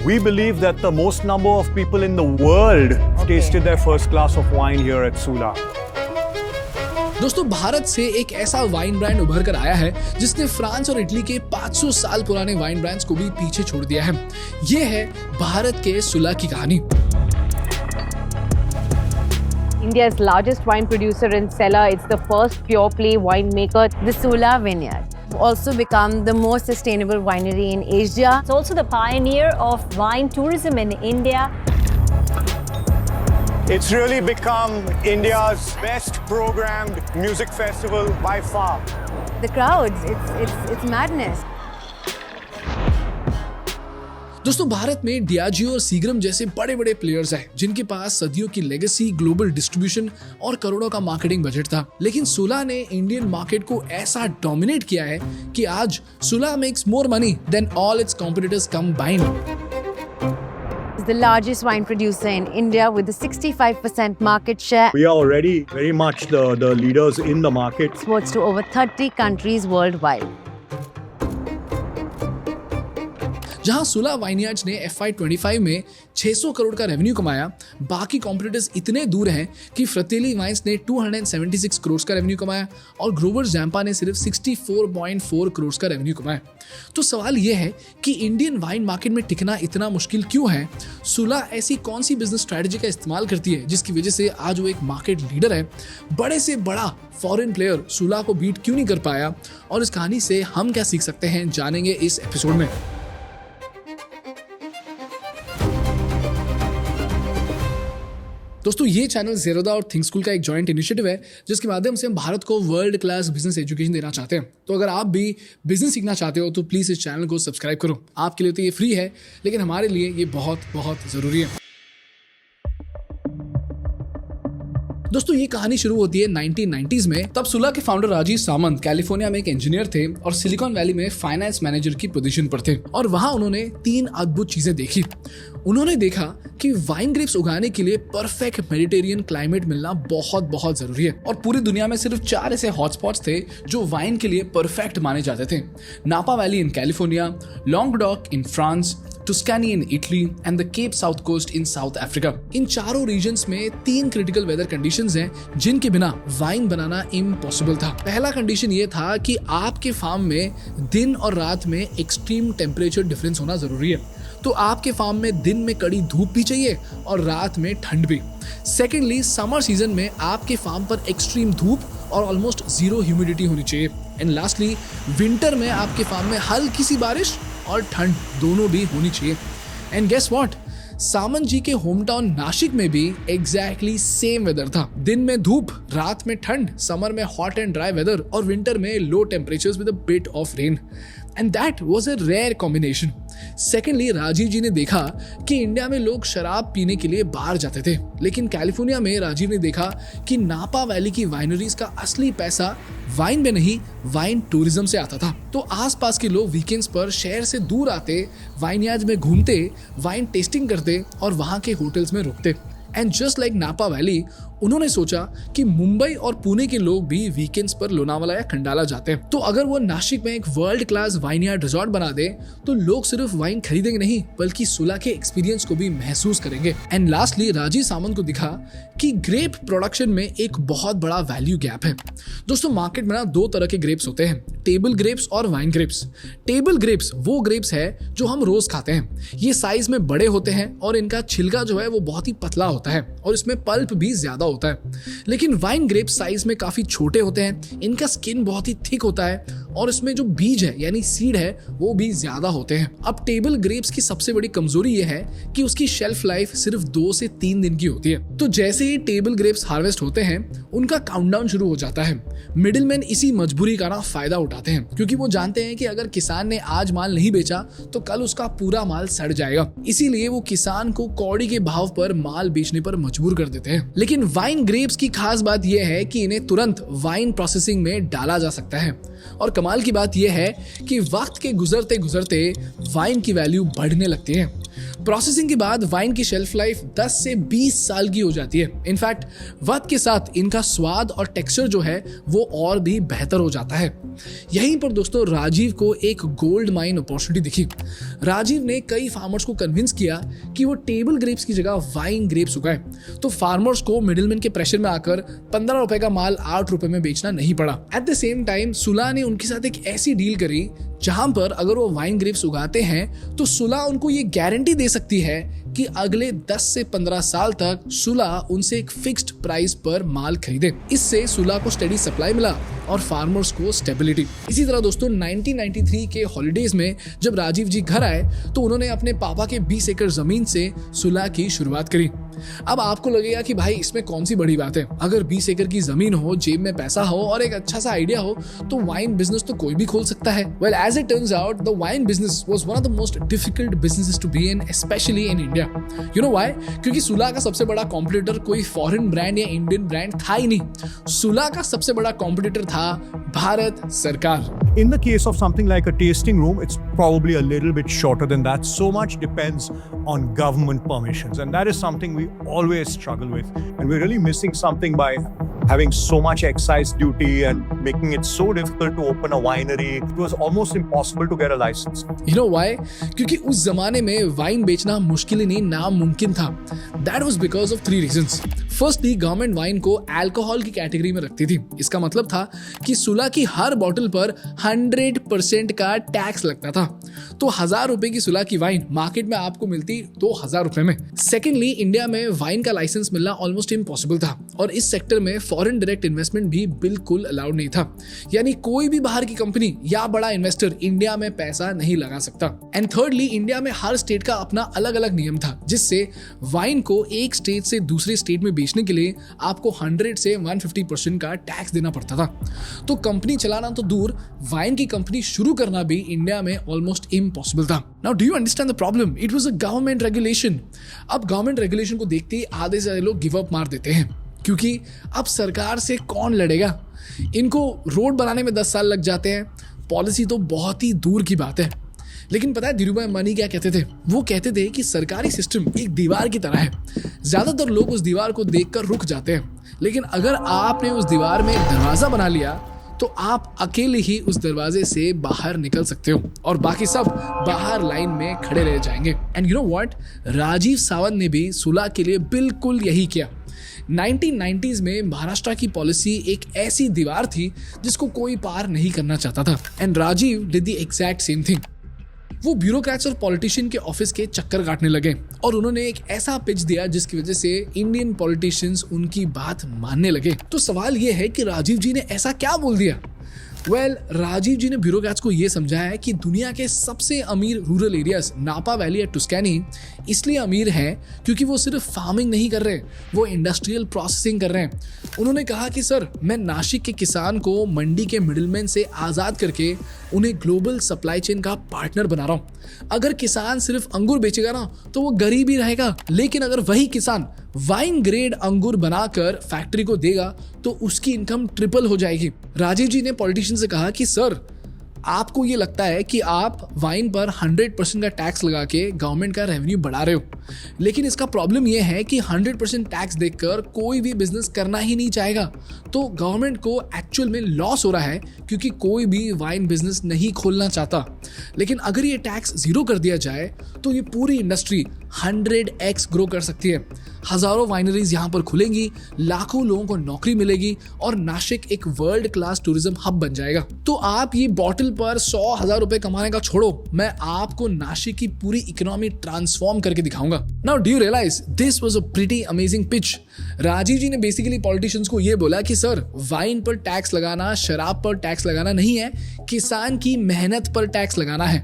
We believe that the most number of people in the world tasted their first glass of wine here at Sula. दोस्तों, भारत से एक ऐसा wine brand उभर कर आया है जिसने फ्रांस और इटली के 500 साल पुराने वाइन ब्रांड्स को भी पीछे छोड़ दिया है। ये है भारत के सुला की कहानी। India's largest wine producer and seller. It's the first pure play winemaker. The Sula Vineyard also become the most sustainable winery in Asia. It's also the pioneer of wine tourism in India. It's really become India's best programmed music festival by far. The crowds, it's madness. दोस्तों, भारत में Diageo और सीग्रम जैसे बड़े बड़े players हैं जिनके पास सदियों की लेगेसी, ग्लोबल डिस्ट्रीब्यूशन और करोड़ों का मार्केटिंग बजट था। लेकिन सुला ने इंडियन मार्केट को ऐसा डोमिनेट किया है कि आज Sula makes more money than all its competitors combined. It's the largest wine producer in India with a 65% market share. We are already very much the leaders in the market. Exports to over 30 countries worldwide. जहां सुला vineyards ने FY25 में 600 करोड़ का revenue कमाया, बाकी competitors इतने दूर हैं कि फ्रतेली वाइन्स ने 276 करोड़ का रेवेन्यू कमाया और ग्रोवर जैम्पा ने सिर्फ 64.4 करोड़ का रेवेन्यू कमाया। तो सवाल यह है कि इंडियन वाइन मार्केट में टिकना इतना मुश्किल क्यों है? सुला ऐसी कौन सी बिजनेस स्ट्रेटजी का इस्तेमाल करती है जिसकी वजह से आज वो एक मार्केट लीडर है? बड़े से बड़ा फॉरेन प्लेयर सुला को बीट क्यों नहीं कर पाया? और इस कहानी से हम क्या सीख सकते हैं, जानेंगे इस एपिसोड में। दोस्तों, ये चैनल ज़ेरोदा और थिंक स्कूल का एक जॉइंट इनिशिएटिव है जिसके माध्यम से हम भारत को वर्ल्ड क्लास बिजनेस एजुकेशन देना चाहते हैं। तो अगर आप भी बिजनेस सीखना चाहते हो तो प्लीज़ इस चैनल को सब्सक्राइब करो। आपके लिए तो ये फ्री है, लेकिन हमारे लिए ये बहुत बहुत ज़रूरी है। दोस्तों, ये कहानी शुरू होती है 1990s में। तब सुला के फाउंडर राजीव सामंत कैलिफोर्निया में एक इंजीनियर थे और सिलिकॉन वैली में फाइनेंस मैनेजर की पोजीशन पर थे। और वहां उन्होंने 3 अद्भुत चीजें देखी। उन्होंने देखा कि वाइन ग्रेप्स उगाने के लिए परफेक्ट मेडिटेरियन क्लाइमेट मिलना बहुत बहुत जरूरी है और पूरी दुनिया में सिर्फ 4 ऐसे हॉटस्पॉट्स थे जो वाइन के लिए परफेक्ट माने जाते थे। Napa valley in California, Languedoc in France, Tuscany in Italy and the Cape south coast in South Africa. इन चारों रीजन्स में 3 क्रिटिकल वेदर कंडीशंस हैं जिनके बिना वाइन बनाना इम्पॉसिबल था। पहला कंडीशन ये था कि आपके फार्म में दिन और रात में एक्सट्रीम टेम्परेचर डिफरेंस होना जरूरी है। तो आपके फार्म में दिन में कड़ी धूप भी चाहिए और रात में ठंड भी। सेकेंडली, समर सीजन में आपके फार्म पर एक्सट्रीम धूप और ऑलमोस्ट 0 ह्यूमिडिटी होनी चाहिए। एंड लास्टली, विंटर में आपके फार्म में हल्की सी बारिश और ठंड दोनों भी होनी चाहिए। एंड गेस व्हाट, सामंत जी के होम टाउन नासिक में भी एग्जैक्टली सेम वेदर था। दिन में धूप, रात में ठंड, समर में हॉट एंड ड्राई वेदर और विंटर में low temperatures with a bit of rain. And that was a rare combination. Secondly, Rajiv ji ने देखा कि इंडिया में लोग शराब पीने के लिए बाहर जाते थे, लेकिन कैलिफोर्निया में राजीव ने देखा कि नापा वैली की वाइनरीज का असली पैसा वाइन में नहीं, वाइन टूरिज्म से आता था। तो आसपास के लोग वीकेंड्स पर शहर से दूर आते, वाइनयार्ड्स में घूमते, वाइन टेस्टिंग करते और वहां के होटल्स में रुकते। एंड जस्ट लाइक नापा वैली, उन्होंने सोचा कि मुंबई और पुणे के लोग भी वीकेंड्स पर लोनावाला या खंडाला जाते हैं, तो अगर वो नासिक में एक वर्ल्ड क्लास वाइनयार्ड रिजॉर्ट बना दे तो लोग सिर्फ वाइन खरीदेंगे नहीं बल्कि सुला के एक्सपीरियंस को भी महसूस करेंगे। एंड लास्टली, राजीव सामंत को दिखा कि ग्रेप प्रोडक्शन में एक बहुत बड़ा वैल्यू गैप है। दोस्तों, मार्केट में 2 तरह के ग्रेप्स होते हैं, टेबल ग्रेप्स और वाइन ग्रेप्स। टेबल ग्रेप्स वो ग्रेप्स है जो हम रोज खाते हैं। ये साइज में बड़े होते हैं और इनका छिलका जो है वो बहुत ही पतला होता है और इसमें पल्प भी ज्यादा होता है। लेकिन वाइन ग्रेप्स साइज में काफी छोटे होते हैं, इनका स्किन बहुत ही थिक होता है और इसमें जो बीज है यानी सीड है वो भी ज्यादा होते हैं। अब टेबल ग्रेप्स की सबसे बड़ी कमजोरी ये है कि उसकी शेल्फ लाइफ सिर्फ 2 से 3 दिन की होती है। तो जैसे ही टेबल ग्रेप्स हार्वेस्ट होते हैं उनका काउंटडाउन शुरू हो जाता है। मिडिलमैन इसी मजबूरी का फायदा उठाते हैं क्योंकि वो जानते हैं कि अगर किसान ने आज माल नहीं बेचा तो कल उसका पूरा माल सड़ जाएगा। इसीलिए वो किसान को कौड़ी के भाव पर माल बेचने पर मजबूर कर देते हैं। लेकिन वाइन ग्रेप्स की खास बात यह है कि इन्हें तुरंत वाइन प्रोसेसिंग में डाला जा सकता है और कमाल की बात यह है कि वक्त के गुजरते गुजरते वाइन की वैल्यू बढ़ने लगती है। प्रोसेसिंग के बाद वाइन की शेल्फ लाइफ 10 से 20 साल की हो जाती है। इनफैक्ट वक्त के साथ इनका स्वाद और टेक्सचर जो है वो और भी बेहतर हो जाता है। यहीं पर दोस्तों राजीव को एक गोल्ड माइन अपॉर्चुनिटी दिखी। राजीव ने कई फार्मर्स को कन्विंस किया कि वो टेबल ग्रेप्स की जगह वाइन ग्रेप्स उगाए, तो फार्मर्स को मिडिलमैन के प्रेशर में आकर 15 रुपए का माल 8 रुपए में बेचना नहीं पड़ा। एट द सेम टाइम सुला ने उनके साथ एक ऐसी डील करी जहां पर अगर वो वाइन ग्रेप्स उगाते हैं तो सुला उनको ये गारंटी दे सकती है कि अगले 10 से 15 साल तक सुला उनसे एक फिक्स्ड प्राइस पर माल खरीदे। इससे सुला को स्टेडी सप्लाई मिला और फार्मर्स को स्टेबिलिटी। इसी तरह दोस्तों 1993 के हॉलिडेज में जब राजीव जी घर आए तो उन्होंने अपने पापा के 20 एकड़ जमीन से सुला की शुरुआत करी। अब आपको लगेगा कि भाई इसमें कौन सी बड़ी बात है, अगर 20 एकड़ की जमीन हो, जेब में पैसा हो और एक अच्छा सा आइडिया हो तो वाइन बिजनेस तो कोई भी खोल सकता है। Well as it turns out the wine business was one of the most difficult businesses to be in, especially in India. You know why? क्योंकि सुला का सबसे बड़ा कॉम्पिटिटर कोई फॉरेन ब्रांड या इंडियन ब्रांड था ही नहीं। सुला का सबसे बड़ा कॉम्पिटिटर था भारत सरकार। In the case of something like a tasting room, it's probably a little bit shorter than that. So much depends on government permissions, and that is something we always struggle with. And we're really missing something by having so much excise duty and making it so difficult to open a winery. It was almost impossible to get a license. You know why? क्योंकि उस जमाने में wine बेचना मुश्किल ही नहीं, नामुमकिन था। That was because of 3 reasons. Firstly, government wine को अल्कोहल की कैटेगरी में रखती थी। इसका मतलब था कि सुला की हर बॉटल पर 100% का टैक्स लगता था। तो 1000 रुपए की सुला की वाइन मार्केट में आपको मिलती 2000 रुपए में। सेकेंडली, इंडिया में वाइन का लाइसेंस मिलना ऑलमोस्ट इम्पॉसिबल था और इस सेक्टर में फॉरेन डायरेक्ट इन्वेस्टमेंट भी बिल्कुल अलाउड नहीं था। यानी कोई भी बाहर की कंपनी या बड़ा इन्वेस्टर इंडिया में पैसा नहीं लगा सकता। एंड थर्डली, इंडिया में हर स्टेट का अपना अलग अलग नियम था, जिससे वाइन को एक स्टेट से दूसरे स्टेट में बेचने के लिए आपको 100 से 150% का टैक्स देना पड़ता था। तो कंपनी चलाना तो दूर, वाइन की कंपनी शुरू करना भी इंडिया में ऑलमोस्ट इम्पॉसिबल था। Now do you understand the problem? It was a government regulation. अब गवर्नमेंट रेगुलेशन को देखते ही आधे से ज्यादा लोग गिव अप मार देते हैं, क्योंकि अब सरकार से कौन लड़ेगा? इनको रोड बनाने में 10 साल लग जाते हैं, पॉलिसी तो बहुत ही दूर की बात है। लेकिन पता है धीरूभाई अंबानी क्या कहते थे? वो कहते थे कि सरकारी सिस्टम एक दीवार की तरह है। ज्यादातर लोग उस दीवार को देखकर रुक जाते हैं, लेकिन अगर आपने उस दीवार में एक दरवाजा बना लिया तो आप अकेले ही उस दरवाजे से बाहर निकल सकते हो और बाकी सब बाहर लाइन में खड़े रह जाएंगे। And you know what? Rajeev Sawant ने भी सुला के लिए बिल्कुल यही किया। 1990s में महाराष्ट्र की पॉलिसी एक ऐसी दीवार थी जिसको कोई पार नहीं करना चाहता था, and Rajeev did the exact same thing. वो ब्यूरोक्रेट्स और पॉलिटिशियन के ऑफिस के चक्कर काटने लगे और उन्होंने एक ऐसा पिच दिया जिसकी वजह से इंडियन पॉलिटिशियंस उनकी बात मानने लगे। तो सवाल ये है कि राजीव जी ने ऐसा क्या बोल दिया? राजीव जी ने ब्यूरोक्रेट्स को यह समझाया कि दुनिया के सबसे अमीर रूरल एरियाज नापा वैली या टुस्कैनी इसलिए अमीर हैं क्योंकि वो सिर्फ फार्मिंग नहीं कर रहे, वो इंडस्ट्रियल प्रोसेसिंग कर रहे हैं। उन्होंने कहा कि सर, मैं नासिक के किसान को मंडी के मिडिलमैन से आज़ाद करके उन्हें ग्लोबल सप्लाई चेन का पार्टनर बना रहा हूँ। अगर किसान सिर्फ अंगूर बेचेगा ना तो वो गरीब ही रहेगा, लेकिन अगर वही किसान वाइन ग्रेड अंगूर बनाकर फैक्ट्री को देगा तो उसकी इनकम ट्रिपल हो जाएगी। राजीव जी ने पॉलिटिशियन से कहा कि सर, आपको ये लगता है कि आप वाइन पर 100% का टैक्स लगा के गवर्नमेंट का रेवेन्यू बढ़ा रहे हो, लेकिन इसका प्रॉब्लम यह है कि 100% टैक्स देकर कोई भी बिजनेस करना ही नहीं चाहेगा। तो गवर्नमेंट को एक्चुअल में लॉस हो रहा है क्योंकि कोई भी वाइन बिजनेस नहीं खोलना चाहता। लेकिन अगर ये टैक्स 0 कर दिया जाए तो ये पूरी इंडस्ट्री 100x ग्रो कर सकती है। हजारों वाइनरीज यहाँ पर खुलेंगी, लाखों लोगों को नौकरी मिलेगी और नासिक एक वर्ल्ड क्लास टूरिज्म हब बन जाएगा। तो आप ये बॉटल पर 100,000 रुपए कमाने का छोड़ो, मैं आपको नासिक की पूरी इकोनॉमी ट्रांसफॉर्म करके दिखाऊंगा। Now do you realize this was a pretty amazing pitch? Rajiv ji ने बेसिकली पॉलिटिशियंस को ये बोला कि सर, वाइन पर टैक्स लगाना शराब पर टैक्स लगाना नहीं है, किसान की मेहनत पर टैक्स लगाना है।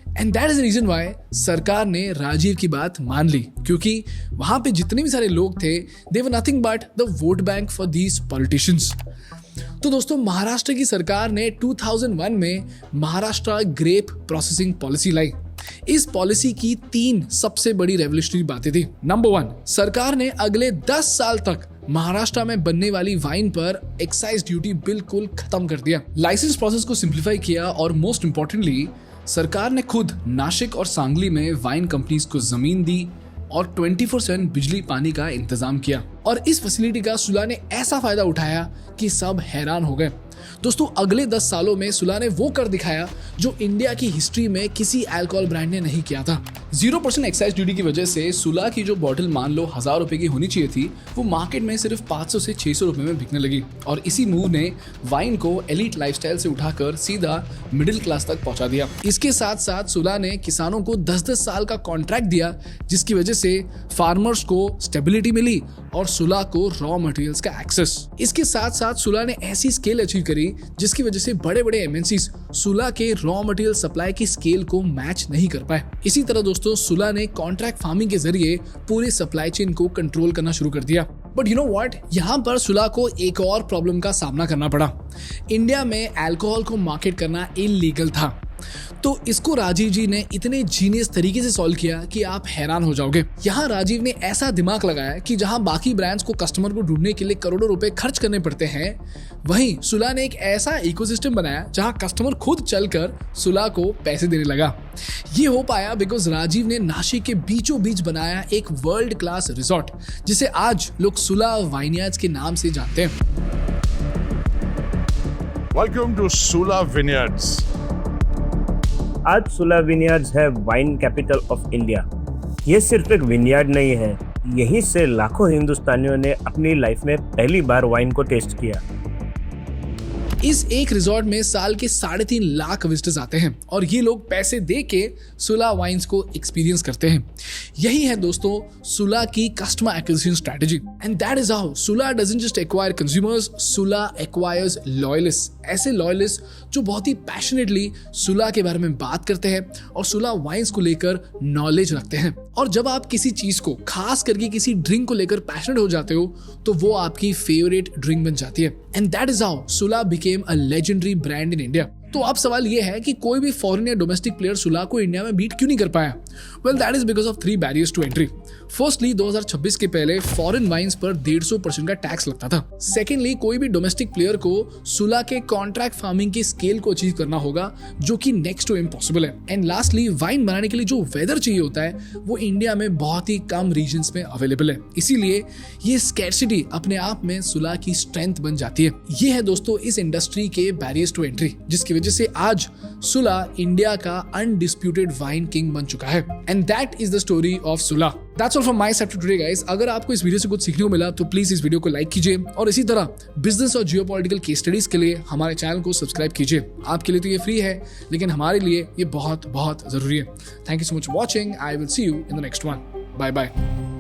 And that is the reason why सरकार ने राजीव की बात मान ली, क्योंकि वहां पे जितने भी सारे लोग थे they were nothing but the vote bank for these politicians. तो दोस्तों, महाराष्ट्र की सरकार ने 2001 में महाराष्ट्र ग्रेप प्रोसेसिंग पॉलिसी लाई। इस पॉलिसी की 3 सबसे बड़ी रेवोल्यूशनरी बातें थी। नंबर 1, सरकार ने अगले 10 साल तक महाराष्ट्र में बनने वाली वाइन पर एक्साइज ड्यूटी बिल्कुल खत्म कर दिया, लाइसेंस प्रोसेस को सिंप्लीफाई किया और मोस्ट इंपॉर्टेंटली सरकार ने खुद नासिक और सांगली में वाइन कंपनीज को जमीन दी और 24/7 बिजली पानी का इंतजाम किया। और इस फैसिलिटी का सुला ने ऐसा फायदा उठाया कि सब हैरान हो गए। दोस्तों अगले 10 सालों में सुला ने वो कर दिखाया जो इंडिया की हिस्ट्री में किसी अल्कोहल ब्रांड ने नहीं किया था। 0% एक्साइज ड्यूटी की वजह से सुला की जो बॉटल मान लो 1000 रुपए की होनी चाहिए थी, वो मार्केट में सिर्फ 500 से 600 रुपए में बिकने लगी। और इसी मूव ने वाइन को एलीट लाइफस्टाइल से उठाकर सीधा मिडिल क्लास तक पहुंचा दिया। इसके साथ साथ सुला ने किसानों को 10-10 साल का कॉन्ट्रैक्ट दिया, जिसकी वजह से फार्मर्स को स्टेबिलिटी मिली और सुला को रॉ मटेरियल्स का एक्सेस। इसके साथ साथ सुला ने ऐसी स्केल अचीव करी जिसकी वजह से बड़े बड़े एमएनसीज सुला के रॉ मटेरियल सप्लाई की स्केल को मैच नहीं कर पाए। इसी तरह दोस्तों सुला ने कॉन्ट्रैक्ट फार्मिंग के जरिए पूरे सप्लाई चेन को कंट्रोल करना शुरू कर दिया। बट यू नो व्हाट, यहाँ पर सुला को एक और प्रॉब्लम का सामना करना पड़ा। इंडिया में अल्कोहल को मार्केट करना इलीगल था, तो इसको राजीव जी ने इतने जीनियस तरीके से सॉल्व किया कि आप हैरान हो जाओगे। यहाँ राजीव ने ऐसा दिमाग लगाया कि जहाँ बाकी ब्रांड्स को कस्टमर को ढूंढने के लिए करोड़ों रुपए खर्च करने पड़ते हैं, वहीं सुला ने एक ऐसा इकोसिस्टम बनाया जहाँ कस्टमर खुद चलकर सुला को पैसे देने लगा। ये हो पाया बिकॉज राजीव ने नासिक के बीचों बीच बनाया एक वर्ल्ड क्लास रिजॉर्ट, जिसे आज लोग सुला वाइनयार्ड्स के नाम से जानते हैं। Welcome to Sula Vineyards. आज सुला विनयार्ड्स है वाइन कैपिटल ऑफ इंडिया। ये सिर्फ एक विनयार्ड नहीं है, यहीं से लाखों हिंदुस्तानियों ने अपनी लाइफ में पहली बार वाइन को टेस्ट किया। इस एक रिजॉर्ट में साल के 3.5 लाख विजिटर्स आते हैं और ये लोग पैसे दे के सुला वाइन्स को एक्सपीरियंस करते हैं। यही है दोस्तों सुला की customer acquisition strategy, and that is how सुला डजंट जस्ट एक्वायर कंज्यूमर्स, सुला एक्वायर्स लॉयलिस्ट। ऐसे लॉयलिस्ट जो बहुत ही पैशनेटली सुला के बारे में बात करते हैं और सुला वाइन्स को लेकर नॉलेज रखते हैं। और जब आप किसी चीज को, खास करके किसी ड्रिंक को लेकर पैशनेट हो जाते हो, तो वो आपकी फेवरेट ड्रिंक बन जाती है। एंड दैट इज हाउ सुला became a legendary brand in India. तो अब सवाल ये है कि कोई भी फॉरेन या डोमेस्टिक प्लेयर सुला को इंडिया में बीट क्यों नहीं कर पाया? Well that is because of 3 barriers to entry. Firstly 2026 के पहले फॉरेन वाइन्स पर 150% का टैक्स लगता था। सेकेंडली कोई भी डोमेस्टिक प्लेयर को सुला के कॉन्ट्रैक्ट फार्मिंग की स्केल को अचीव करना होगा, जो कि नेक्स्ट टू इम्पॉसिबल है। एंड लास्टली वाइन बनाने के लिए जो वेदर चाहिए होता है वो इंडिया में बहुत ही कम रीजन्स में अवेलेबल है। इसीलिए ये स्कैर्सिटी अपने आप में सुला की स्ट्रेंथ बन जाती है। ये है दोस्तों इस इंडस्ट्री के बैरियर्स टू एंट्री, जिसकी वजह से आज सुला इंडिया का अनडिस्प्यूटेड वाइन किंग बन चुका है। And that is the story of Sula. That's all from my side today guys. अगर आपको इस वीडियो से कुछ सीखने को मिला तो प्लीज इस वीडियो को लाइक कीजिए और इसी तरह बिजनेस और जियोपॉलिटिकल केस स्टडीज के लिए हमारे चैनल को सब्सक्राइब कीजिए। आपके लिए तो ये फ्री है, लेकिन हमारे लिए ये बहुत बहुत जरूरी है। Thank you so much for watching. I will see you in the next one. Bye bye.